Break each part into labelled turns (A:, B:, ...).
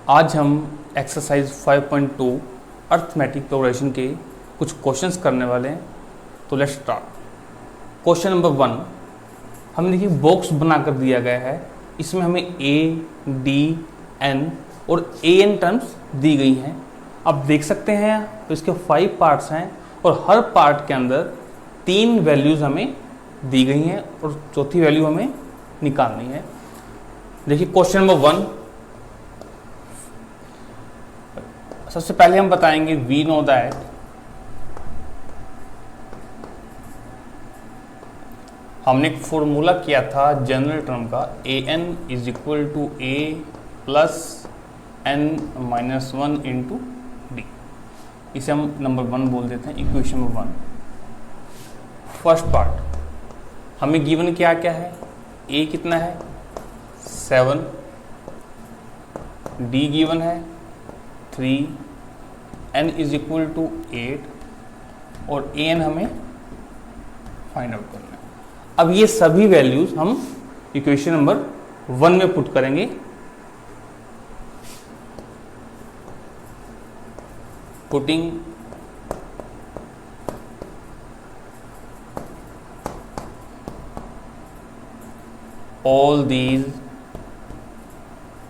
A: आज हम exercise 5.2 arithmetic progression के कुछ क्वेश्चंस करने वाले हैं। तो लेट्स स्टार्ट। क्वेश्चन नंबर 1, हमें देखिए बॉक्स बनाकर दिया गया है। इसमें हमें ए, डी, एन और ए एन टर्म्स दी गई हैं। अब देख सकते हैं तो इसके 5 पार्ट्स हैं और हर पार्ट के अंदर 3 वैल्यूज़ हमें दी गई हैं और चौथी वैल्यू हमें निकालनी है। देखिए क्वेश्चन नंबर 1, सबसे पहले हम बताएंगे वी नो दैट हमने एक फॉर्मूला किया था जनरल टर्म का, A N is equal to A plus N minus 1 into D. इसे हम नंबर 1 बोल देते हैं, इक्वेशन नंबर 1। फर्स्ट पार्ट हमें गिवन क्या क्या है, ए कितना है 7, डी गिवन है 3, एन इज इक्वल टू 8 और ए एन हमें फाइंड आउट करना है। अब ये सभी वैल्यूज हम इक्वेशन नंबर 1 में पुट करेंगे। Putting all these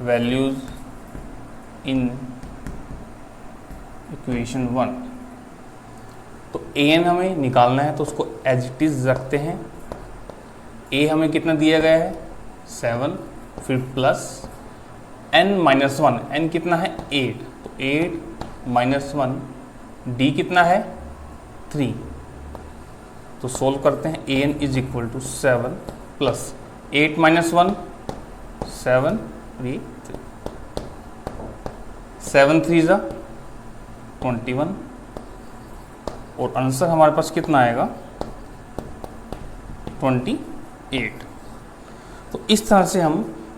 A: values in equation 1। तो ए एन हमें निकालना है तो उसको एज इट इज रखते हैं। ए हमें कितना दिया गया है 7, फिर प्लस एन माइनस 1, एन कितना है 8, तो 8 माइनस 1, डी कितना है 3। तो सोल्व करते हैं। A N is equal to 7 plus 8 minus 1 7, 3 7 3 जा 21 और आंसर हमारे पास कितना आएगा 28। तो इस तरह से हम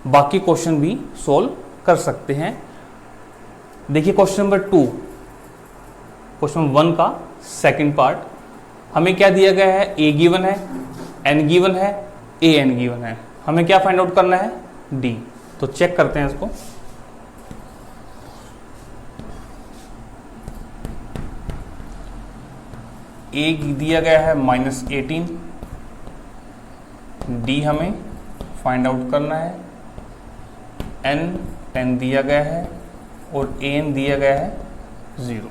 A: बाकी क्वेश्चन भी सोल्व कर सकते हैं। देखिए क्वेश्चन नंबर 2, क्वेश्चन 1 का सेकंड पार्ट, हमें क्या दिया गया है, ए गिवन है, एन गिवन है, ए एन गिवन है। हमें क्या फाइंड आउट करना है, डी। तो चेक करते हैं इसको। ए दिया गया है -18, डी हमें फाइंड आउट करना है, एन 10 दिया गया है और ए एन दिया गया है 0।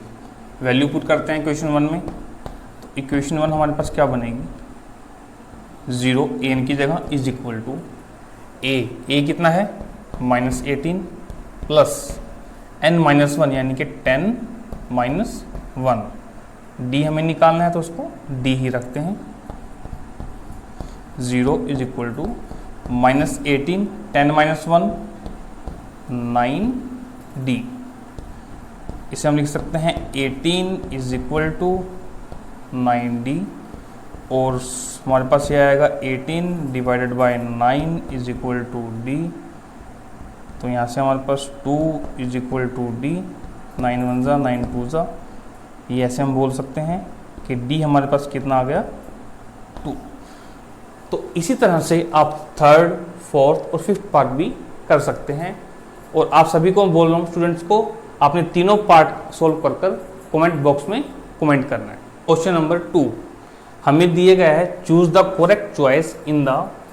A: वैल्यू पुट करते हैं इक्वेशन 1 में। तो इक्वेशन 1 हमारे पास क्या बनेगी, 0 ए एन की जगह इज इक्वल टू ए कितना है -18 प्लस एन माइनस 1 यानी कि 10 माइनस 1, डी हमें निकालना है तो उसको डी ही रखते हैं। 0 is equal to -18 10 minus 1 9 D. इसे हम लिख सकते हैं 18 इज इक्वल टू 9 डी और हमारे पास ये आएगा 18 divided by 9 is equal to D. तो यहाँ से हमारे पास 2 इज इक्वल टू डी, 9 1 जा 9 2 जा, ये ऐसे हम बोल सकते हैं कि डी हमारे पास कितना आ गया 2। तो इसी तरह से आप थर्ड, फोर्थ और फिफ्थ पार्ट भी कर सकते हैं। और आप सभी को बोल रहा हूँ स्टूडेंट्स को, आपने तीनों पार्ट सोल्व कर कर कमेंट बॉक्स में कमेंट करना है। क्वेश्चन नंबर 2, हमें दिए गया है choose the correct choice in the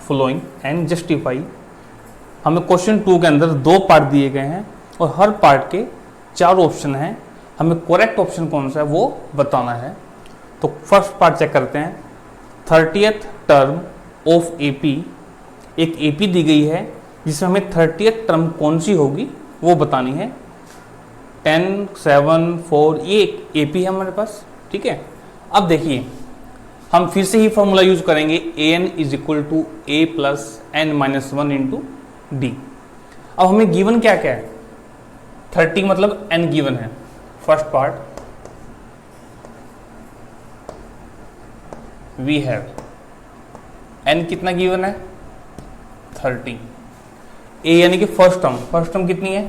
A: following and justify. हमें क्वेश्चन 2 के अंदर 2 पार्ट दिए गए हैं और हर पार्ट के 4 ऑप्शन हैं। हमें करेक्ट ऑप्शन कौन सा है वो बताना है। तो फर्स्ट पार्ट चेक करते हैं। 30th टर्म ऑफ एपी, एक एपी दी गई है जिसमें हमें 30th टर्म कौन सी होगी वो बतानी है। 10 7 4 ये एपी है हमारे पास, ठीक है। अब देखिए हम फिर से ही फॉर्मूला यूज करेंगे, a N is equal to A plus N minus 1 into D. अब हमें गिवन क्या क्या है, 30 मतलब एन गिवन है। First part we have n कितना गिवन है 30, ए यानी कि फर्स्ट टर्म कितनी है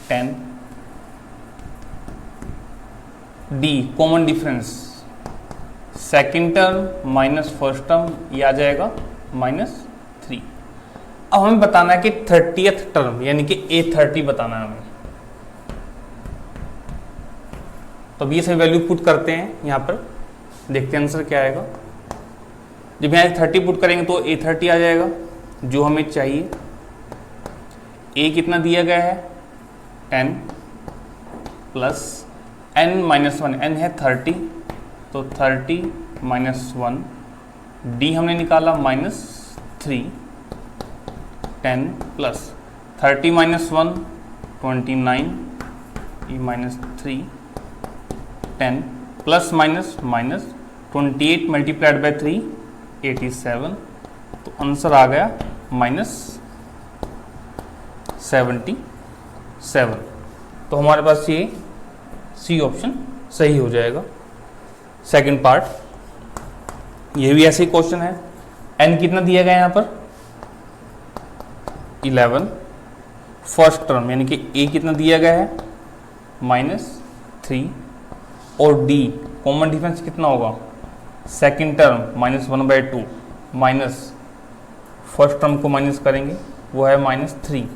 A: 10, D common difference second term minus first term, ये आ जाएगा -3। अब हमें बताना है कि 30th टर्म यानी कि A30 बताना है हमें। तो अब ये सभी वैल्यू पुट करते हैं यहाँ पर, देखते हैं आंसर क्या आएगा। जब यहाँ 30 पुट करेंगे तो A30 आ जाएगा जो हमें चाहिए। A कितना दिया गया है 10 प्लस n-1, n है 30 तो 30 माइनस 1, D हमने निकाला -3, 10 plus 30 minus 1 29, e -3, 10 plus minus minus 28 multiplied by 3 87, तो आंसर आ गया -77। तो हमारे पास ये सी ऑप्शन सही हो जाएगा। सेकंड पार्ट ये भी ऐसे ही क्वेश्चन है। n कितना दिया गया है यहाँ पर 11, फर्स्ट टर्म यानी कि a कितना दिया गया है -3 और d कॉमन डिफरेंस कितना होगा second term -1/2 minus first term को माइनस करेंगे वो है -3,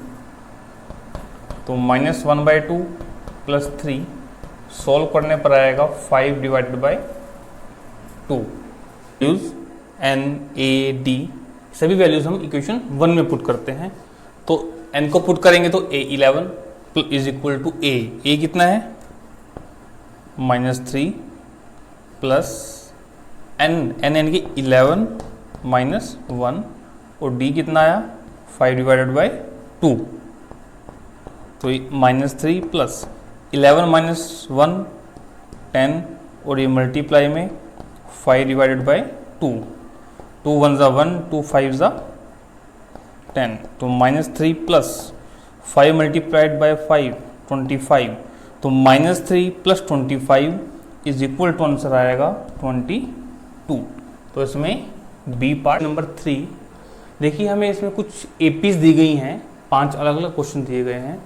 A: तो -1/2 प्लस 3 सॉल्व करने पर आएगा 5 divided by 2। Use n a d सभी वैल्यूज हम इक्वेशन 1 में पुट करते हैं। तो n को पुट करेंगे तो a11 is equal to a कितना है -3 प्लस n यानी कि 11 माइनस 1 और d कितना आया 5 डिवाइडेड बाई 2, तो -3 प्लस 11 माइनस 1 10 और ये मल्टीप्लाई में 5 डिवाइडेड बाई 2, 2 1 ज़ा 1 2 5 ज़ा 10, तो -3 प्लस 5 मल्टीप्लाइड बाई 5 25, तो -3 plus 25 is equal to answer आएगा 22। तो इसमें बी पार्ट नंबर 3। देखिए हमें इसमें कुछ एपीज दी गई हैं, 5 अलग अलग क्वेश्चन दिए गए हैं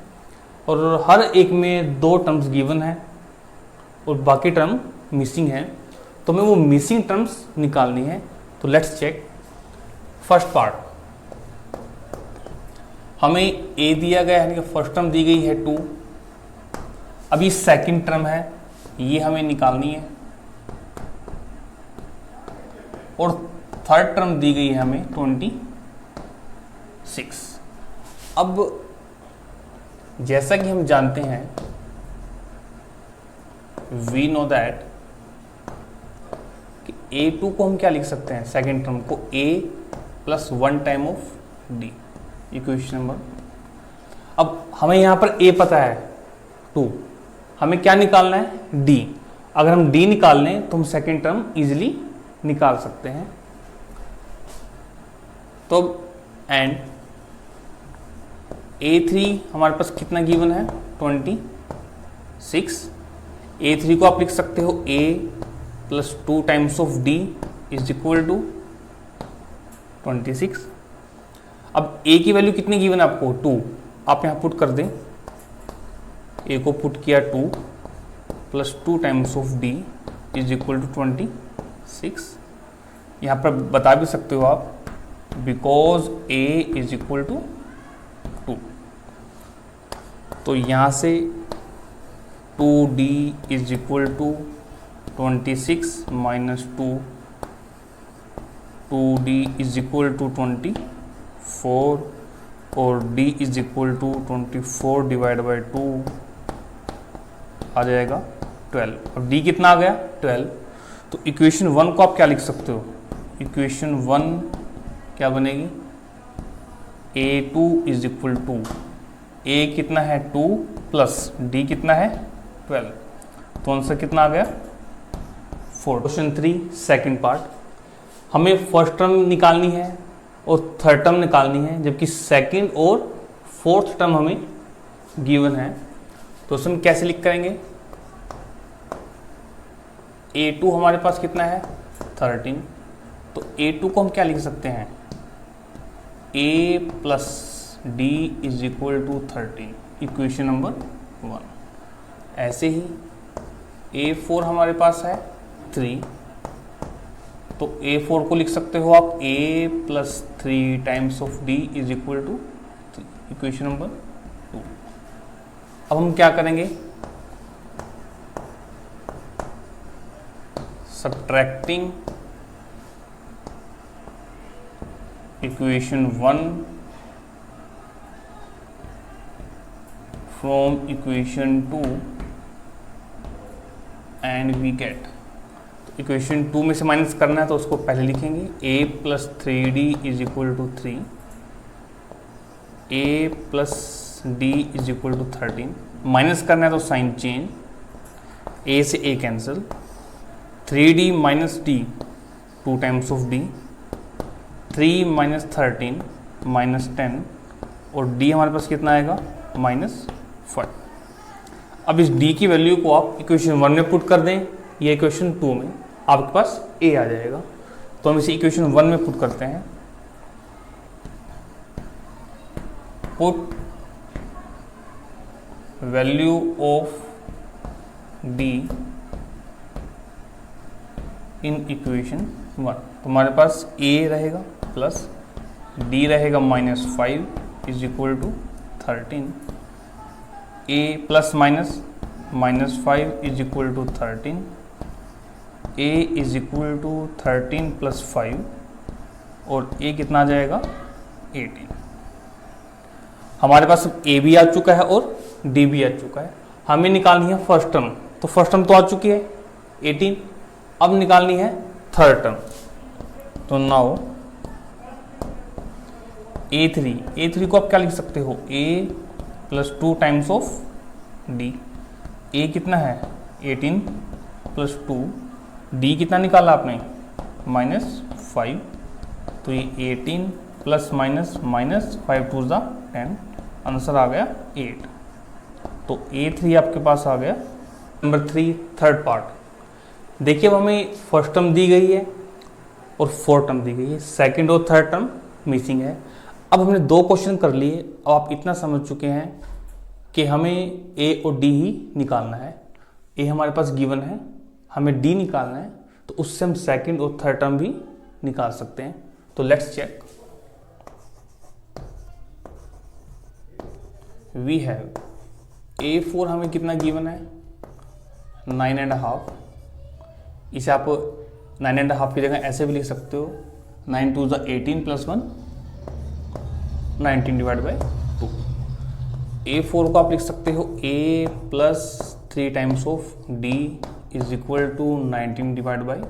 A: और हर एक में 2 टर्म्स गिवन है और बाकी टर्म मिसिंग है, तो हमें वो मिसिंग टर्म्स निकालनी है। तो लेट्स चेक। फर्स्ट पार्ट हमें ए दिया गया है, फर्स्ट टर्म दी गई है 2, अभी सेकंड टर्म है ये हमें निकालनी है और थर्ड टर्म दी गई है हमें 26। अब जैसा कि हम जानते हैं वी नो दैट कि A2 को हम क्या लिख सकते हैं सेकेंड टर्म को A plus 1 time of D, equation number. अब हमें यहां पर A पता है 2, हमें क्या निकालना है D। अगर हम D निकाल लें तो हम सेकेंड टर्म इजीली निकाल सकते हैं। तो एंड A3 हमारे पास कितना गिवन है 26। A3 को आप लिख सकते हो A plus 2 times of D is equal to 26। अब A की वैल्यू कितनी गिवन है आपको 2, आप यहाँ पुट कर दें। A को पुट किया 2 plus 2 times of D is equal to 26। यहाँ पर बता भी सकते हो आप because A is equal to 2, तो यहाँ से 2D is equal to 26 minus 2, 2D is equal to 24 और D is equal to 24 divide by 2 आ जाएगा 12। अब D कितना आ गया 12। तो इक्वेशन 1 को आप क्या लिख सकते हो, इक्वेशन 1 क्या बनेगी A2 is equal to A कितना है 2 प्लस D कितना है 12, तो आंसर कितना आ गया 4। क्वेश्चन 3 सेकंड पार्ट, हमें फर्स्ट टर्म निकालनी है और थर्ड टर्म निकालनी है, जबकि सेकंड और फोर्थ टर्म हमें गिवन है। तो उसे हम कैसे लिख करेंगे, A2 हमारे पास कितना है 13, तो A2 को हम क्या लिख सकते हैं A plus D is equal to 13, equation number 1। ऐसे ही A4 हमारे पास है 3, तो A4 को लिख सकते हो आप A plus 3 times of D is equal to 3, equation number 2। अब हम क्या करेंगे subtracting equation 1 from equation 2 and we get, equation 2 में से माइनस करना है तो उसको पहले लिखेंगे a plus 3d is equal to 3, a plus d is equal to 13, minus करना है तो साइन चेंज, a से a cancel, 3d minus d 2 times of d, 3 minus 13 minus 10 और d हमारे पास कितना आएगा -5। अब इस d की वैल्यू को आप इक्वेशन 1 में पुट कर दें या इक्वेशन 2 में, आपके पास a आ जाएगा। तो हम इसे इक्वेशन 1 में पुट करते हैं। Put value of d in equation 1, तो हमारे पास a रहेगा प्लस d रहेगा -5 is equal to 13, a plus minus -5 is equal to 13, a is equal to 13 plus 5 और a कितना आ जाएगा 18। हमारे पास a भी आ चुका है और d भी आ चुका है। हमें निकालनी है फर्स्ट टर्म, तो फर्स्ट टर्म तो आ चुकी है 18, अब निकालनी है थर्ड टर्म। तो नाउ a3 को आप क्या लिख सकते हो, a plus 2 times of d, a कितना है 18 प्लस 2, d कितना निकाला आपने -5, तो ये 18 प्लस माइनस 5 टू ज़ा 10, आंसर आ गया 8। तो a3 आपके पास आ गया। नंबर 3 थर्ड पार्ट, देखिए अब हमें फर्स्ट टर्म दी गई है और फोर्थ टर्म दी गई है, सेकंड और थर्ड टर्म मिसिंग है। अब हमने 2 क्वेश्चन कर लिए, अब आप इतना समझ चुके हैं कि हमें a और d ही निकालना है। a हमारे पास गिवन है, हमें d निकालना है, तो उससे हम सेकंड और थर्ड टर्म भी निकाल सकते हैं। तो let's check. We have a4 हमें कितना गिवन है 9.5, इसे आप 9.5 की जगह ऐसे भी लिख सकते हो 9 टू ज़ा 18 प्लस 1 19 डिवाइड बाई 2। a4 को आप लिख सकते हो a plus 3 times of d is equal to 19 divide by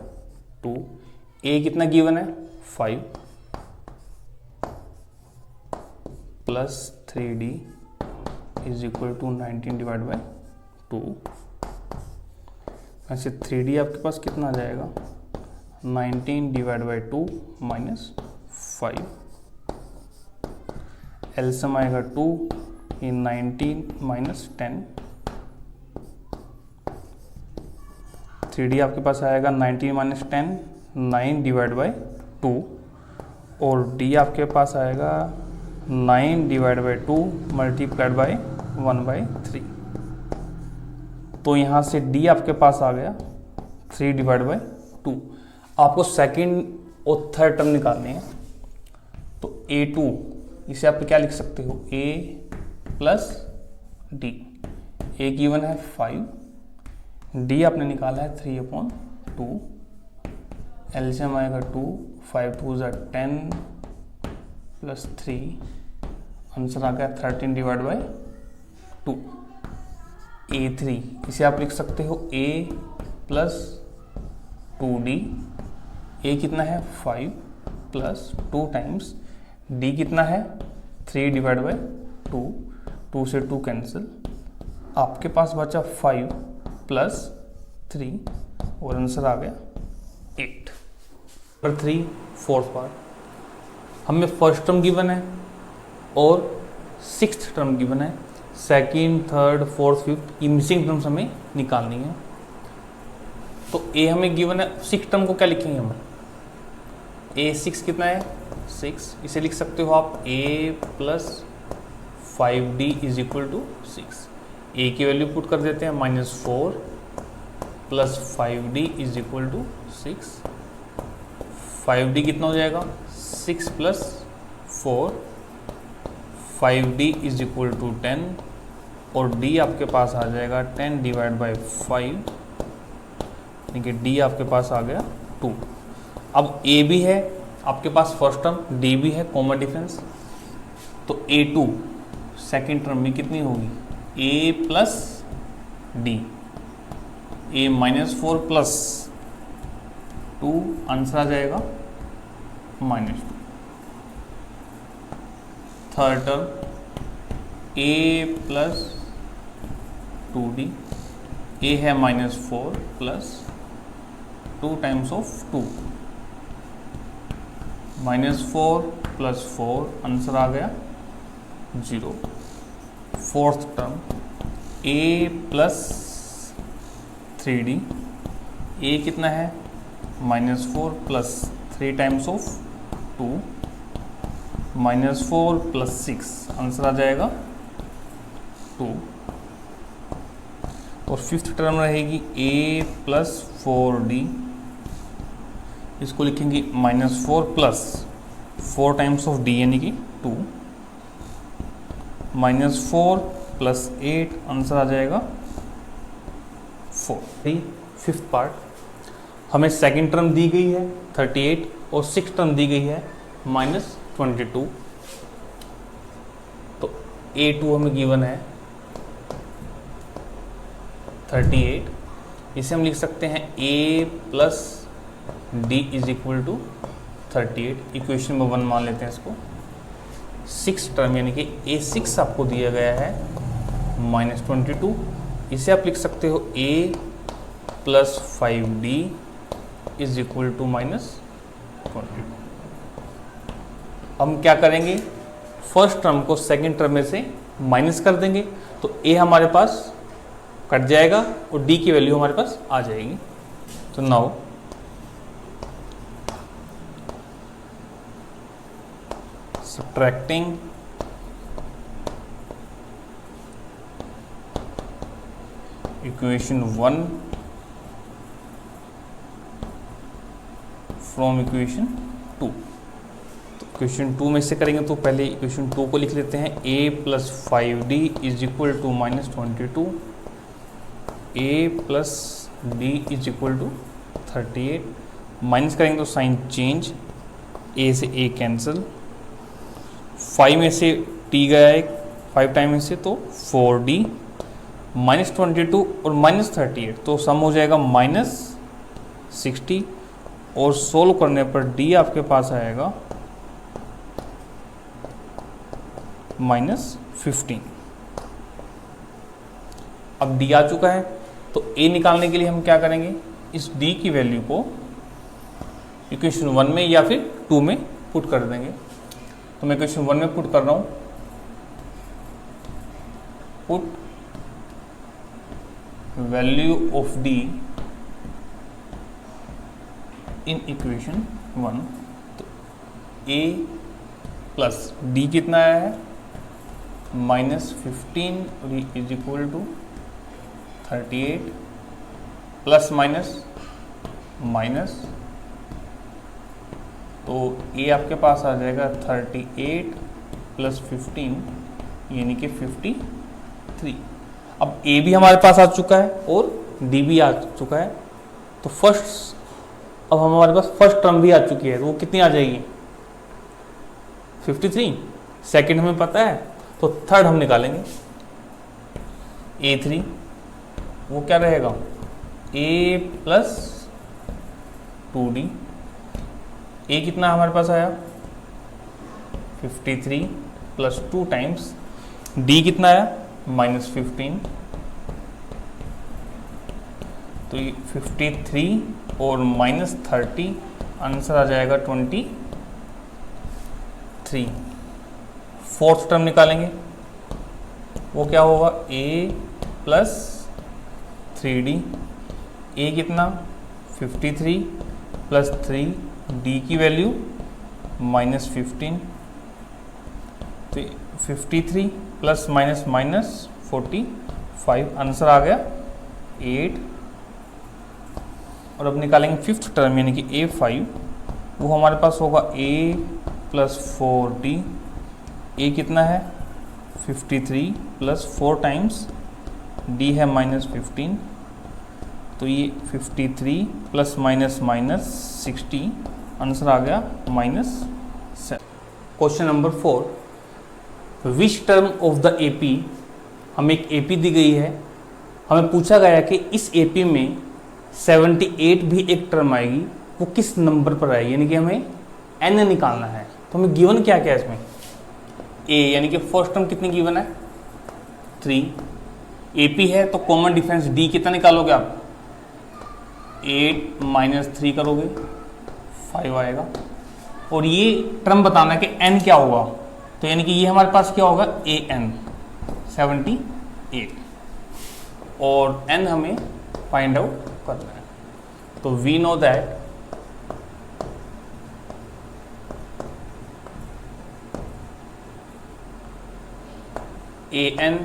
A: 2। a कितना गिवन है 5 plus 3d is equal to 19 divide by 2। ऐसे 3d आपके पास कितना आ जाएगा 19 डिवाइड बाई 2 माइनस 5, एलसीएम आएगा 2 इन 19 माइनस 10, 3d आपके पास आएगा 19 माइनस 10 9 डिवाइड बाई 2 और d आपके पास आएगा 9 डिवाइड बाई 2 मल्टीप्लाइड बाई 1/3। तो यहाँ से d आपके पास आ गया 3 डिवाइड बाई 2। आपको सेकंड और थर्ड टर्म निकालनी है, तो a2 इसे आप क्या लिख सकते हो a plus d, a given है 5, d आपने निकाला है 3/2, एलसीएम आएगा 2, 5 टू ज़ा 10 प्लस 3, आंसर आ गया 13 डिवाइड बाई 2। a3 इसे आप लिख सकते हो a प्लस 2d, a कितना है 5 प्लस 2 टाइम्स d कितना है 3 डिवाइड बाई 2, 2 से 2 कैंसिल, आपके पास बचा 5 प्लस 3 और आंसर आ गया 8। नंबर 3 फोर्थ पार्ट, हमें फर्स्ट टर्म गिवन है और सिक्स्थ टर्म गिवन है, सेकंड थर्ड फोर्थ फिफ्थ ये मिसिंग टर्म्स हमें निकालनी है। तो a हमें गिवन है, सिक्स टर्म को क्या लिखेंगे हम, a6 कितना है 6, इसे लिख सकते हो आप a plus 5d is equal to 6। a की वैल्यू पुट कर देते हैं -4 plus 5d is equal to 6। 5d कितना हो जाएगा 6 plus 4, 5d is equal to 10 और d आपके पास आ जाएगा 10 डिवाइड बाई 5 यानी कि डी आपके पास आ गया 2। अब ए भी है आपके पास फर्स्ट टर्म, डी भी है कॉमन डिफरेंस, तो A2 सेकेंड टर्म में कितनी होगी, A plus d, A -4 plus 2, answer आ जाएगा -2। Third term A plus 2D, A है -4 plus 2 times of 2, -4 plus 4, answer आ गया 0। Fourth term A plus 3D, A कितना है -4 plus 3 times of 2, -4 plus 6, answer आ जाएगा 2। और फिफ्थ टर्म रहेगी A प्लस 4D, इसको लिखेंगे -4 प्लस 4 टाइम्स ऑफ D यानी कि 2, -4 प्लस 8, आंसर आ जाएगा 4। फिफ्थ पार्ट हमें सेकेंड टर्म दी गई है 38 और सिक्स टर्म दी गई है -22, तो A2 हमें गिवन है 38, इसे हम लिख सकते हैं A plus D is equal to 38, equation number 1 मान लेते हैं इसको। सिक्स टर्म यानी कि A6 आपको दिया गया है -22, इसे आप लिख सकते हो A plus 5D is equal to -22। हम क्या करेंगे, फर्स्ट टर्म को सेकेंड टर्म में से माइनस कर देंगे, तो A हमारे पास कट जाएगा और D की वैल्यू हमारे पास आ जाएगी। तो now subtracting equation 1 from equation 2, तो इक्वेशन 2 में से करेंगे तो पहले इक्वेशन 2 को लिख लेते हैं। A plus 5D is equal to -22, A plus D is equal to 38, minus करेंगे तो साइन चेंज, A से A कैंसिल, 5 में से T गया है 5 टाइम में से, तो 4D, -22 और -38, तो सम हो जाएगा -60, और सोल्व करने पर D आपके पास आएगा -15। अब D आ चुका है, तो A निकालने के लिए हम क्या करेंगे, इस D की वैल्यू को इक्वेशन 1 में या फिर 2 में पुट कर देंगे। तो मैं इक्वेशन 1 में पुट कर रहा हूं, put value of D in equation 1, तो A प्लस D कितना आया है -15 is equal to 38, plus minus, तो A आपके पास आ जाएगा 38 प्लस 15 यानी कि 53। अब A भी हमारे पास आ चुका है और D भी आ चुका है, तो अब हमारे पास फर्स्ट टर्म भी आ चुकी है, तो वो कितनी आ जाएगी 53। सेकंड हमें पता है, तो थर्ड हम निकालेंगे A3, वो क्या रहेगा A प्लस 2D, A कितना हमारे पास आया 53 प्लस 2 टाइम्स, D कितना आया -15, तो ये 53 और -30, आंसर आ जाएगा 23। फोर्थ टर्म निकालेंगे, वो क्या होगा A प्लस 3D, A कितना 53 प्लस 3, D की वैल्यू -15, तो 53 प्लस माइनस 45, आंसर आ गया 8। और अब निकालेंगे फिफ्थ टर्म यानी कि A5, वो हमारे पास होगा A प्लस 4D, A कितना है 53 प्लस 4 टाइम्स, D है -15, तो ये 53 प्लस माइनस माइनस 60, आंसर आ गया -7। Question number 4, which term of the AP, हमें एक एपी दी गई है, हमें पूछा गया कि इस एपी में 78 भी एक टर्म आएगी, वो किस नंबर पर आएगी, यानी कि हमें n निकालना है। तो हमें गिवन क्या क्या है इसमें, a यानी कि फर्स्ट टर्म कितनी गिवन है 3, एपी है तो कॉमन डिफरेंस d कितना निकालोगे आप, 8 माइनस 3 करोगे 5 आएगा, और ये टर्म बताना है कि n क्या होगा, तो यानी कि ये हमारे पास क्या होगा an 78, और n हमें फाइंड आउट करना है। तो we know that an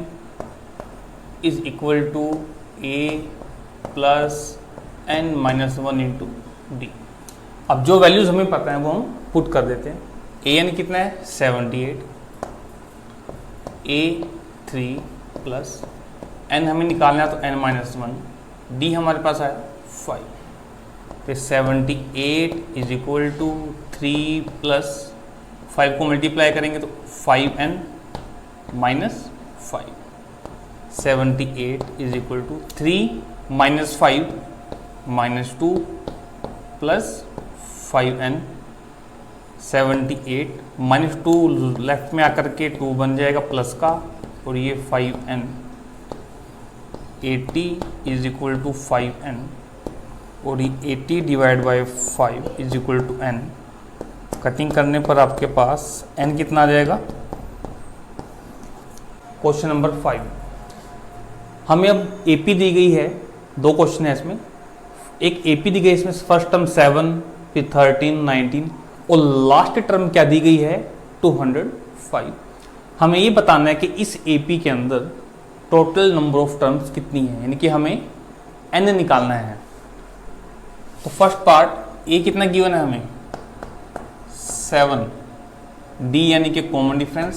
A: is equal to a plus n minus 1 into D. अब जो वैल्यूज हमें पता है वो हम पुट कर देते हैं। an कितना है 78, a 3 प्लस n हमें निकालना है तो n माइनस 1, d हमारे पास आया 5, फिर 78 इज इक्वल टू 3 प्लस 5 को मल्टीप्लाई करेंगे तो 5n minus 5, 78 is equal to 3 minus 5 minus 2 plus 5n, 78 minus 2 left में आकर के 2 बन जाएगा प्लस का, और ये 5n, 80 is equal to 5n, और ये 80 divide by 5 is equal to n। Cutting करने पर आपके पास n कितना आ जाएगा। क्वेश्चन नंबर 5, हमें अब एपी दी गई है, दो क्वेश्चन है इसमें, एक एपी दी गई है इसमें फर्स्ट टर्म 7, फिर 13, 19, और लास्ट टर्म क्या दी गई है 205। हमें ये बताना है कि इस एपी के अंदर टोटल नंबर ऑफ टर्म्स कितनी है, यानी कि हमें n निकालना है। तो फर्स्ट पार्ट ए कितना गिवन है हमें 7, डी यानी कि कॉमन डिफरेंस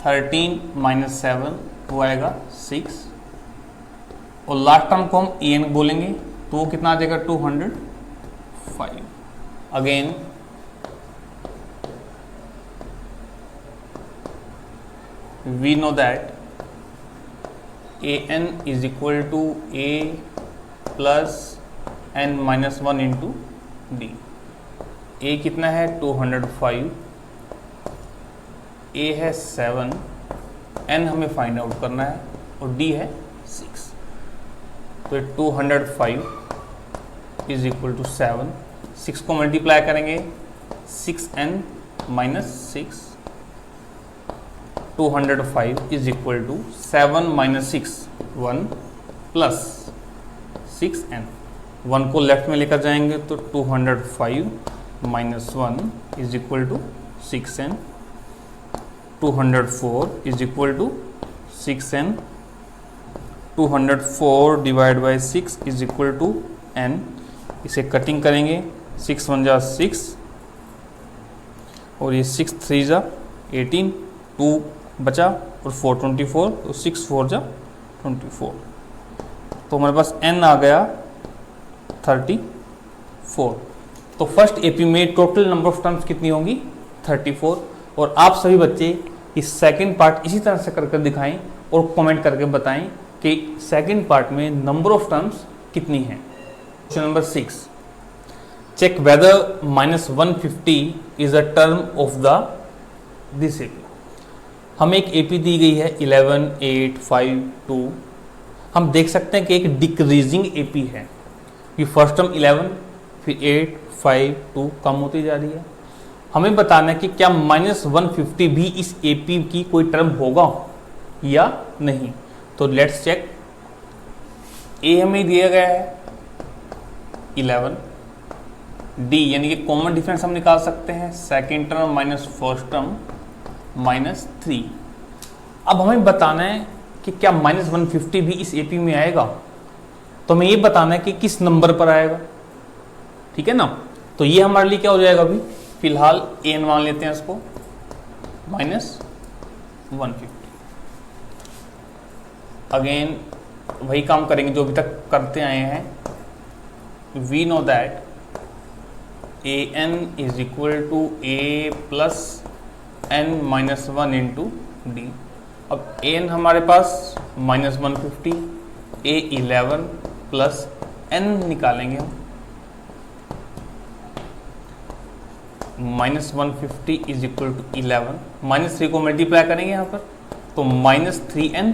A: 13 माइनस 7 वो आएगा 6, और लास्ट टर्म को हम ए एन बोलेंगे तो वो कितना आ जाएगा 205। Again we know that a N is equal to A plus n minus 1 into d. A कितना है 205, ए है 7, n हमें फाइंड आउट करना है, और d है 6। तो 205 इज इक्वल टू 7, 6 को मल्टीप्लाई करेंगे 6n minus 6, 205 is equal to 7 minus 6 1 plus 6n, 1 को लेफ्ट में लेकर जाएंगे तो 205 minus 1 is equal to 6n, 204 is equal to 6n, 204 divide by 6 is equal to n। इसे कटिंग करेंगे 6 1 जा 6, और ये 6 3 जा 18, 2 बचा और 4 24, तो 6 4 जा 24, तो हमारे पास n आ गया 34। तो फर्स्ट एपी में टोटल नंबर ऑफ टर्म्स कितनी होंगी 34, और आप सभी बच्चे इस सेकंड पार्ट इसी तरह से करके दिखाएं और कमेंट करके बताएं कि सेकंड पार्ट में नंबर ऑफ टर्म्स कितनी हैं। Question number 6, check whether -150 is a term of the this AP. हमें एक एपी दी गई है 11, 8, 5, 2। हम देख सकते हैं कि एक डिक्रीजिंग एपी है, ये फर्स्ट टर्म 11, फिर 8, 5, 2 कम होती जा रही है। हमें बताना है कि क्या -150 भी इस एपी की कोई टर्म होगा या नहीं। तो लेट्स चेक। ए हमें दिया गया है 11, डी यानी कि कॉमन डिफरेंस हम निकाल सकते हैं, second term minus first term -3। अब हमें बताना है कि क्या -150 भी इस एपी में आएगा, तो हमें ये बताना है कि किस नंबर पर आएगा, ठीक है ना। तो ये हमारे लिए क्या हो जाएगा, अभी फिलहाल एन मान लेते हैं इसको, -150। अगेन वही काम करेंगे जो अभी तक करते आए हैं। We know that a N is equal to A plus N minus one into D. अब ए एन हमारे पास -150, ए 11 प्लस एन निकालेंगे हम, -150 इज इक्वल टू 11, -3 को मल्टीप्लाई करेंगे यहाँ पर तो -3n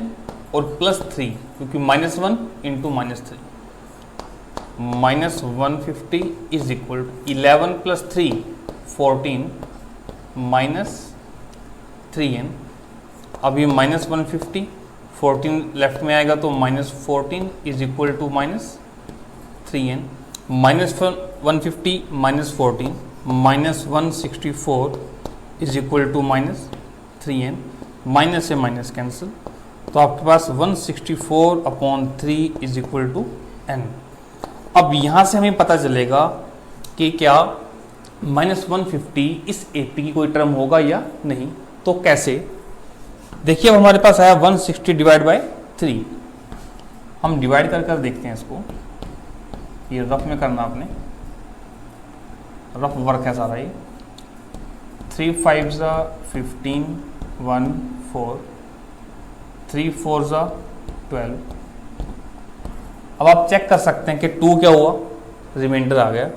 A: और +3, क्योंकि -1 into -3, -150 is equal to 11 plus 3 14 -3n। अब ये -150 14 लेफ्ट में आएगा तो -14 is equal to -3n, -150 -14 -164 is equal to -3n, minus से माइनस कैंसिल, तो आपके पास 164/3 इज इक्वल टू n। अब यहाँ से हमें पता चलेगा कि क्या -150 इस AP की कोई टर्म होगा या नहीं। तो कैसे, देखिए अब हमारे पास आया 160 डिवाइड बाय 3, हम डिवाइड कर देखते हैं इसको, ये रफ में करना आपने, रफ वर्क है सारा ये। 3 5 15 1 4 3 4 12। अब आप चेक कर सकते हैं कि 2 क्या हुआ, रिमाइंडर आ गया।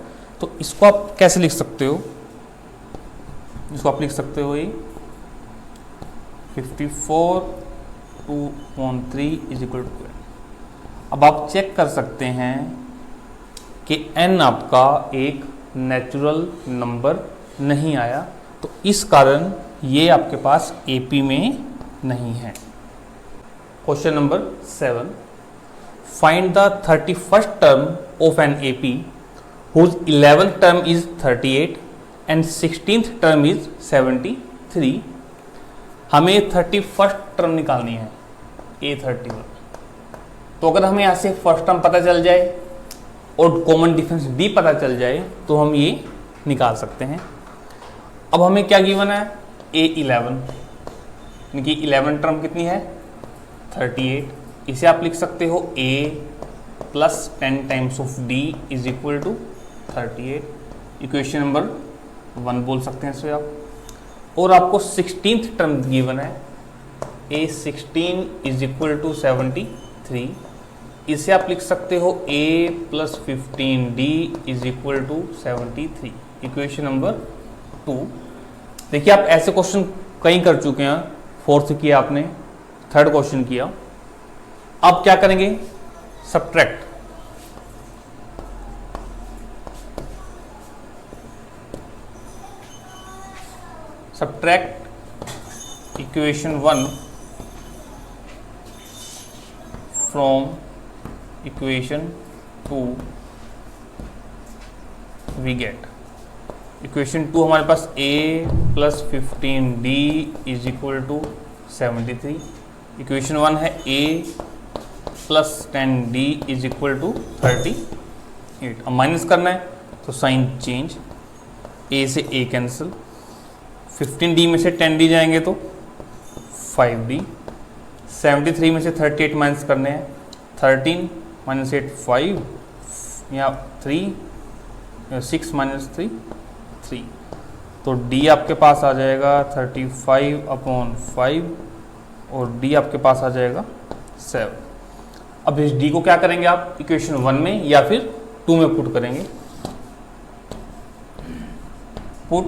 A: तो इसको आप कैसे लिख सकते हो, इसको आप लिख सकते हो ये 54 2/3 इज इक्वल टू 12। अब आप चेक कर सकते हैं कि n आपका एक नेचुरल नंबर नहीं आया, तो इस कारण ये आपके पास AP में नहीं है। Question number 7, find the 31st term of an AP whose 11th term is 38 and 16th term is 73। हमें 31st टर्म निकालनी है A31। तो अगर हमें यहाँ से फर्स्ट टर्म पता चल जाए और कॉमन डिफरेंस D पता चल जाए तो हम ये निकाल सकते हैं। अब हमें क्या गिवन है, A11, यानी कि 11 टर्म कितनी है 38। इसे आप लिख सकते हो A plus 10 times of D is equal to 38, equation number 1 बोल सकते हैं इसे आप। और आपको 16th टर्म गिवन है A16 इज इक्वल टू 73, इसे आप लिख सकते हो A plus 15D is equal to 73, equation number 2। देखिए आप ऐसे क्वेश्चन कई कर चुके हैं, 4th किया आपने, 3rd क्वेश्चन किया। अब क्या करेंगे, subtract, equation 1 from equation 2 we get, equation 2 हमारे पास A plus 15D is equal to 73, equation 1 है A plus 10D is equal to 38। अब माइनस करना है तो साइन चेंज, A से A कैंसिल, 15D में से 10D जाएंगे तो 5D, 73 में से 38 माइनस करने हैं, 13 माइनस 8 5, यहाँ 3 6 माइनस 3 3, तो D आपके पास आ जाएगा 35/5 और D आपके पास आ जाएगा 7। अब इस D को क्या करेंगे आप, इक्वेशन 1 में या फिर 2 में पुट करेंगे, put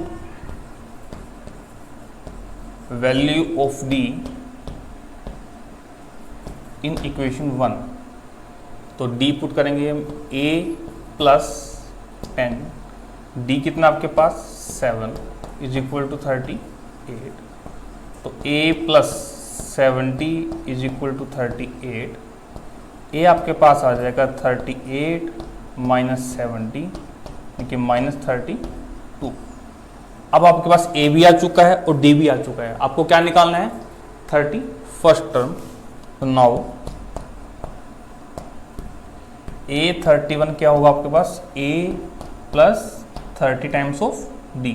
A: value of D in equation 1। तो D पुट करेंगे हम A प्लस 10, D कितना आपके पास 7 इज इक्वल टू 38, तो A plus 70 is equal to 38, A आपके पास आ जाएगा 38 माइनस 70 यानी कि -32। अब आपके पास A भी आ चुका है और D भी आ चुका है, आपको क्या निकालना है 31st टर्म। तो नाउ A31 क्या होगा आपके पास, A plus 30 times of D,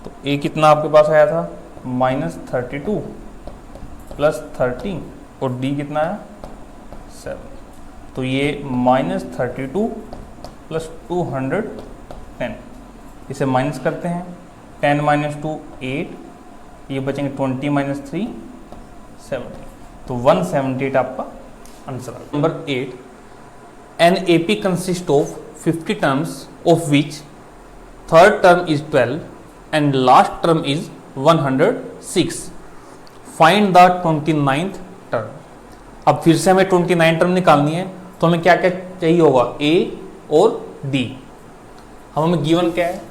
A: तो A कितना आपके पास आया था -32 प्लस 30 और D कितना है तो ये -32 प्लस 210, इसे माइनस करते हैं। 10 माइनस 2 8, ये बचेंगे 20 माइनस 3 70, तो 178 आपका आंसर है। Number 8, an AP consist of 50 terms of which third term is 12 and last term is 106, find the 29th term. अब फिर से हमें 29 टर्म निकालनी है, तो हमें क्या क्या चाहिए होगा, A और D। हमें गिवन क्या है,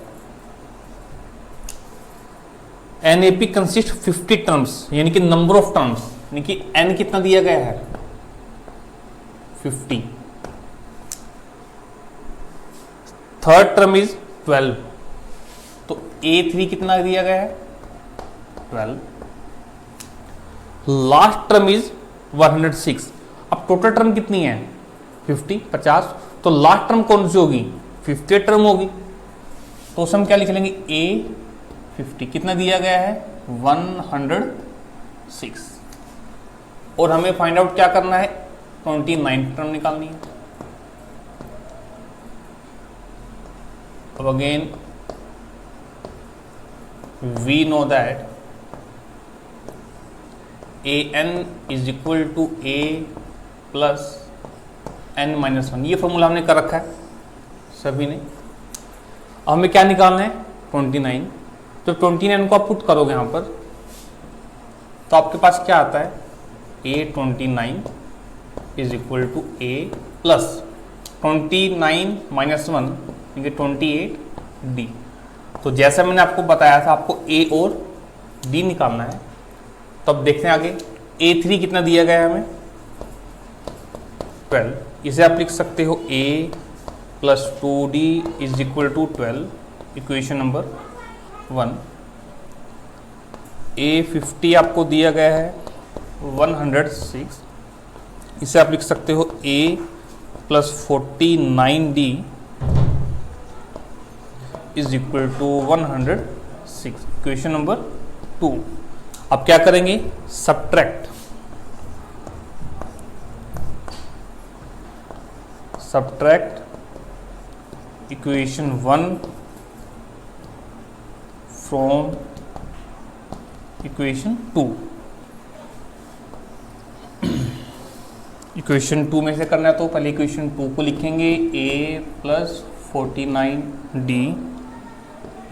A: एन AP कंसिस्ट 50 टर्म्स, यानी कि नंबर ऑफ टर्म्स, यानी कि n कितना दिया गया है 50, थर्ड टर्म इज 12, तो A3 कितना दिया गया है 12, लास्ट टर्म इज 106। अब टोटल टर्म कितनी है 50, तो लास्ट टर्म कौन सी होगी 50th टर्म होगी, तो उसे हम क्या लिख लेंगे, A50 कितना दिया गया है 106, और हमें फाइंड आउट क्या करना है 29th टर्म निकालनी है। अब again we know that an is equal to a plus n-1, ये फॉर्मूला हमने कर रखा है सभी ने। अब हमें क्या निकालना है 29, तो 29 को आप पुट करोगे यहाँ पर, तो आपके पास क्या आता है A29 is equal to a plus 29 minus 1 यानी 28D। तो जैसा मैंने आपको बताया था, आपको A और D निकालना है। तो अब देखते हैं आगे, A3 कितना दिया गया है हमें 12, इसे आप लिख सकते हो A plus 2D is equal to 12, equation number 1। A50 आपको दिया गया है 106, इसे आप लिख सकते हो A plus 49D is equal to 106, equation number 2। अब क्या करेंगे, subtract equation 1 from equation 2। Equation 2 में से करना है, तो पहले इक्वेशन 2 को लिखेंगे, A plus 49D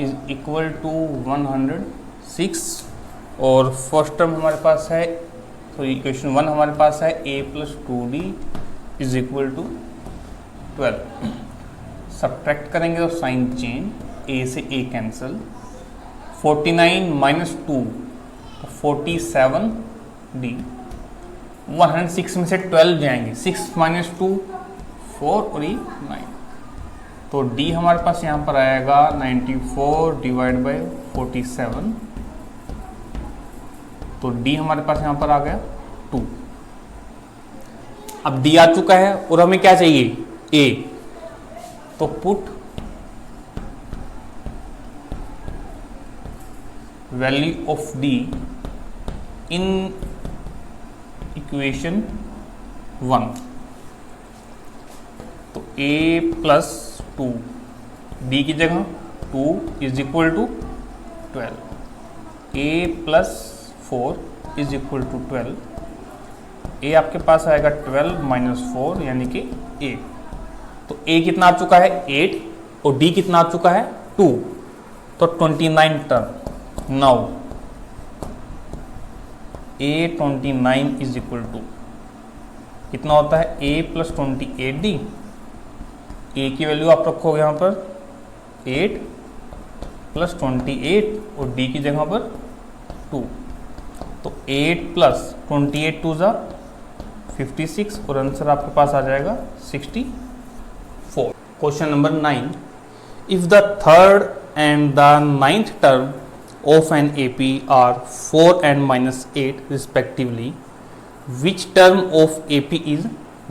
A: is equal to 106, और फर्स्ट टर्म हमारे पास है, तो इक्वेशन 1 हमारे पास है A plus 2D is equal to 12। Subtract करेंगे तो साइन चेंज, A से A कैंसिल, 49 माइनस 2 तो 47D, 106 में से 12 जाएंगे, 6 माइनस 2 4 और ये 9, तो D हमारे पास यहाँ पर आएगा 94 डिवाइड बाई 47, तो D हमारे पास यहाँ पर आ गया 2। अब D आ चुका है और हमें क्या चाहिए A, तो put value of D in equation 1, तो A प्लस 2, D की जगह 2 is equal to 12, A plus 4 is equal to 12, A आपके पास आएगा 12 माइनस 4 यानी कि 8, तो A कितना आ चुका है 8 और D कितना आ चुका है 2, तो 29 term. Now A29 is equal to कितना होता है A प्लस 28D, A की वैल्यू आप रखोगे यहाँ पर 8 प्लस 28 और D की जगह पर 2, तो 8 प्लस 28 टू ज़ा 56 और आंसर आपके पास आ जाएगा 64। Question number 9, if the third and the ninth term of an AP are 4 and minus 8 respectively, which term of AP is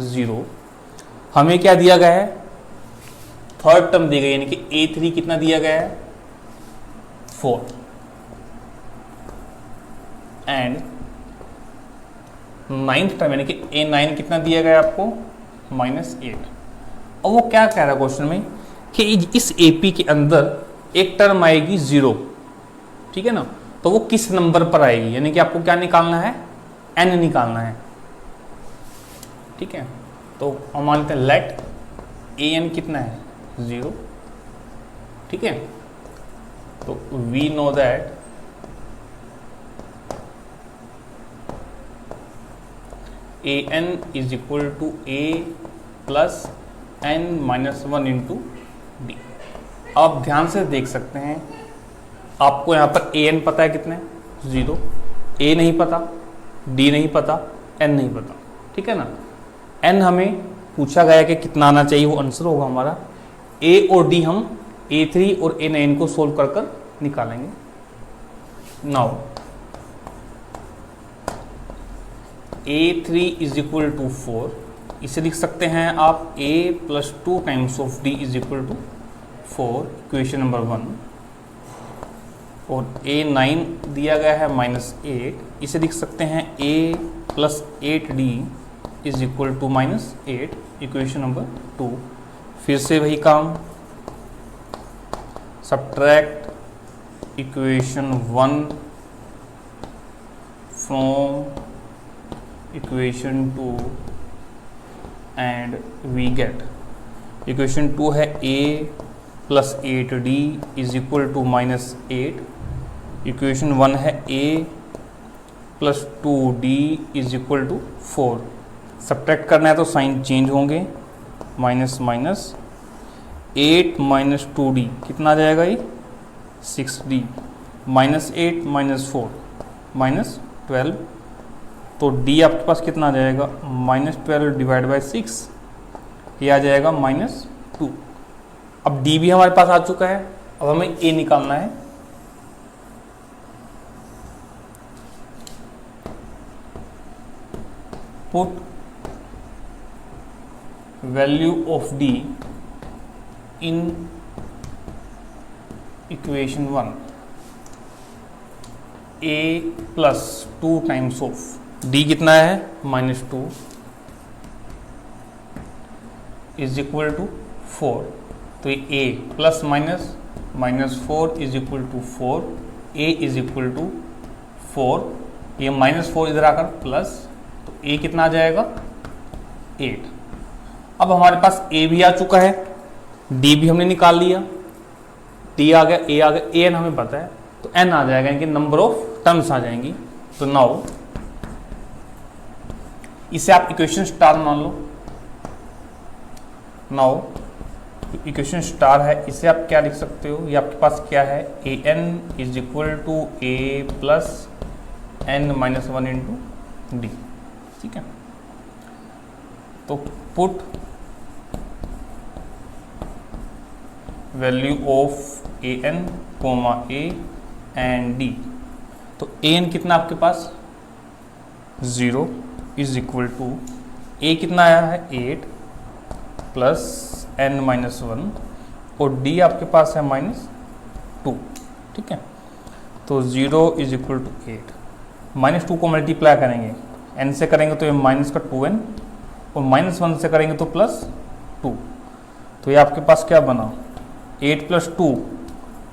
A: 0? हमें क्या दिया गया है, थर्ड टर्म दी गई, यानी कि A3 कितना दिया गया है 4 एंड नाइन्थ टर्म यानी कि A9 कितना दिया गया आपको -8। और वो क्या कह रहा है क्वेश्चन में कि इस AP के अंदर एक टर्म आएगी 0, ठीक है ना, तो वो किस नंबर पर आएगी, यानी कि आपको क्या निकालना है, n निकालना है, ठीक है। तो हम मानते हैं लेट an कितना है 0, ठीक है। तो we know that an is equal to a plus n minus 1 into d. आप ध्यान से देख सकते हैं, आपको यहाँ पर an पता है कितने 0, a नहीं पता, d नहीं पता, n नहीं पता, ठीक है ना। n हमें पूछा गया कि कितना आना चाहिए, वो आंसर होगा हमारा a और d हम A3 और A9 को सोल्व कर कर निकालेंगे। Now A3 is equal to 4, इसे लिख सकते हैं आप a plus 2 times of d is equal to 4, equation number 1। और A9 दिया गया है -8, इसे लिख सकते हैं a plus 8d is equal to -8, equation number 2। फिर से वही काम, subtract equation 1 from equation 2 and we get, equation 2 है a plus 8d is equal to -8, equation 1 है a plus 2d is equal to 4। Subtract करना है तो साइन चेंज होंगे, माइनस माइनस 8 माइनस 2d कितना आ जाएगा ये 6d, -8 -4 -12, तो d आपके पास कितना आ जाएगा -12 डिवाइड बाई 6, ये आ जाएगा -2। अब d भी हमारे पास आ चुका है, अब हमें a निकालना है। Put value of d in equation 1, a plus 2 times of d कितना है -2 इज इक्वल टू 4, तो ये a plus -4 is equal to 4, a is equal to 4, ये -4 इधर आकर प्लस, तो a कितना आ जाएगा 8। अब हमारे पास a भी आ चुका है, d भी हमने निकाल लिया, d आ गया, a आ गया, an हमें पता है, तो n आ जाएगा, इनके नंबर ऑफ टर्म्स आ जाएंगी। तो नाउ इसे आप इक्वेशन स्टार मान लो। नाउ इक्वेशन स्टार है, इसे आप क्या लिख सकते हो, ये आपके पास क्या है an is equal to a plus n minus 1 into d, ठीक है। तो put value of an comma a and d, तो an कितना आपके पास 0 इज इक्वल टू a कितना आया है 8 प्लस n माइनस 1 और d आपके पास है -2, ठीक है। तो 0 इज इक्वल टू 8, -2 को मल्टीप्लाई करेंगे, n से करेंगे तो ये माइनस का 2n और -1 से करेंगे तो +2, तो ये आपके पास क्या बना 8 + 2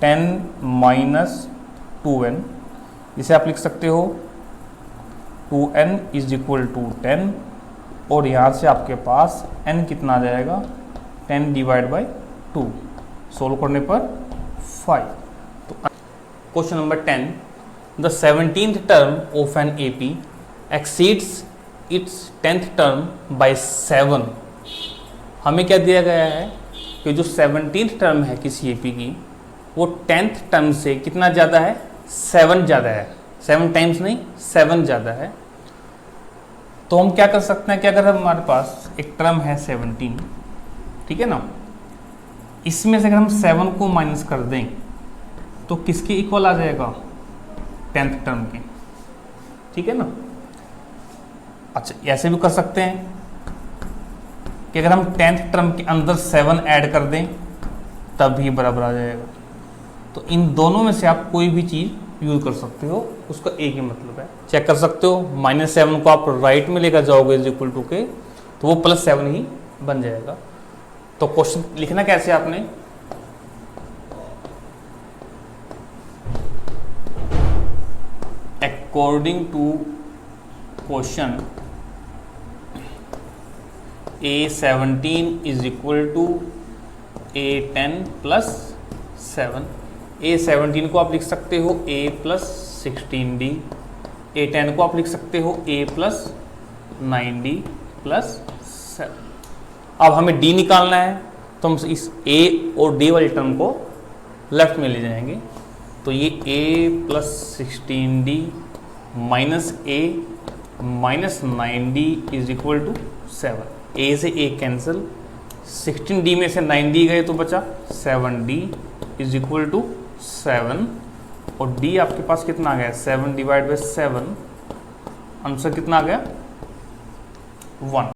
A: 10 माइनस 2n, इसे आप लिख सकते हो 2n इज इक्वल टू 10, और यहाँ से आपके पास n कितना आ जाएगा 10 डिवाइड बाई 2, सोल्व करने पर 5। तो question number 10, the 17th term of an AP exceeds its 10th term by 7। हमें क्या दिया गया है कि जो 17th टर्म है किसी AP की, वो 10th टर्म से कितना ज़्यादा है 7 ज़्यादा है, 7 टाइम्स नहीं 7 ज़्यादा है। तो हम क्या कर सकते हैं कि अगर हमारे पास एक टर्म है 17, ठीक है ना, इसमें से अगर हम 7 को माइनस कर दें तो किसके इक्वल आ जाएगा 10th टर्म के, ठीक है ना। अच्छा ऐसे भी कर सकते हैं कि अगर हम 10th टर्म के अंदर 7 ऐड कर दें तब भी बराबर आ जाएगा। तो इन दोनों में से आप कोई भी चीज़ यूज कर सकते हो, उसका एक ही मतलब है। चेक कर सकते हो, -7 को आप राइट में लेकर जाओगे इज इक्वल टू के, तो वो +7 ही बन जाएगा। तो क्वेश्चन लिखना कैसे आपने, according to question A17 is equal to A10 + 7। A17 को आप लिख सकते हो A + 16D, A10 को आप लिख सकते हो A + 9D + 7। अब हमें D निकालना है, तो हम इस A और D वाली टर्म को लेफ्ट में ले जाएंगे। तो ये A + 16D minus A minus 9D is equal to 7। A से A कैंसिल, 16D में से 9D गए तो बचा 7D इज इक्वल टू 7। और D आपके पास कितना आ गया, 7 / 7, आंसर कितना आ गया 1।